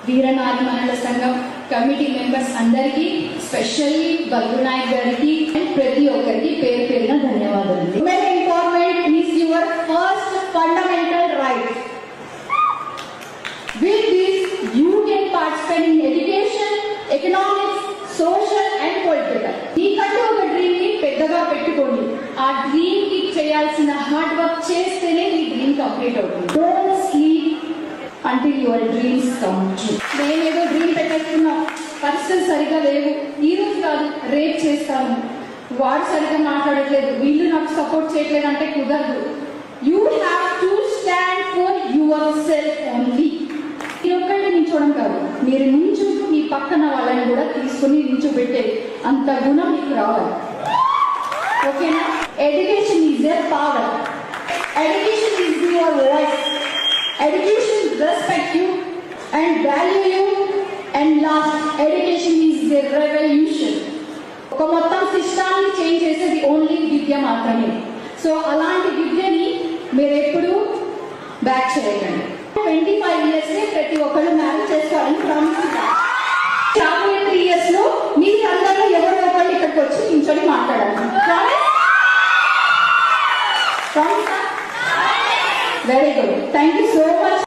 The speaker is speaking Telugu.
వీరనారి మనల సంఘం కమిటీ మెంబర్స్ అందరికీ, స్పెషల్లీ బల్గు నాయక్ గారికి ప్రతి ఒక్కరికి పేరు పేరున ధన్యవాదాలు. Women empowerment is your first fundamental right. With this, you can participate in education, economics, social and political. మీకంటూ ఒక డ్రీమ్ ని పెద్దగా పెట్టుకోండి. ఆ డ్రీమ్ కి చేయాల్సిన హార్డ్ వర్క్ చేస్తేనే మీ డ్రీమ్ కంప్లీట్ అవుతుంది. Don't sleep until your dreams come true. నేనేదో డ్రీమ్ పెట్టేస్తున్నా, పరిస్థితులు సరిగా లేవు, ఈ రోజు కాదు రేపు చేస్తాను, వాడు సరిగా మాట్లాడట్లేదు, వీళ్ళు నాకు సపోర్ట్ చేయట్లేదు అంటే కుదరదు. You have to stand for your self only. మీరు ఒక్కళ్ళే నించోవడం కాదు, మీరు నించుంటూ మీ పక్కన వాళ్ళని కూడా తీసుకుని నించోబెట్టే అంత గుణం మీకు రావాలి. ఓకేనా? Education is a power. Education is your voice. Education respect you and value you, and last, education is the revolution. ఒక మొత్తం సిస్టమ్ని చేంజ్ చేసేది ఓన్లీ విద్య మాత్రమే. సో అలాంటి విద్యని మీరు ఎప్పుడు బ్యాక్ చేయకండి. 25 years ప్రతి ఒక్కరు మ్యారేజ్ చేసుకోవాలని ప్రామిస్ ఇస్తారు. రాబోయే 3 years లో మీరు అందరూ ఎవరో ఒకళ్ళు ఇక్కడికి వచ్చి నించొని మాట్లాడాలి. Very good. Thank you so much.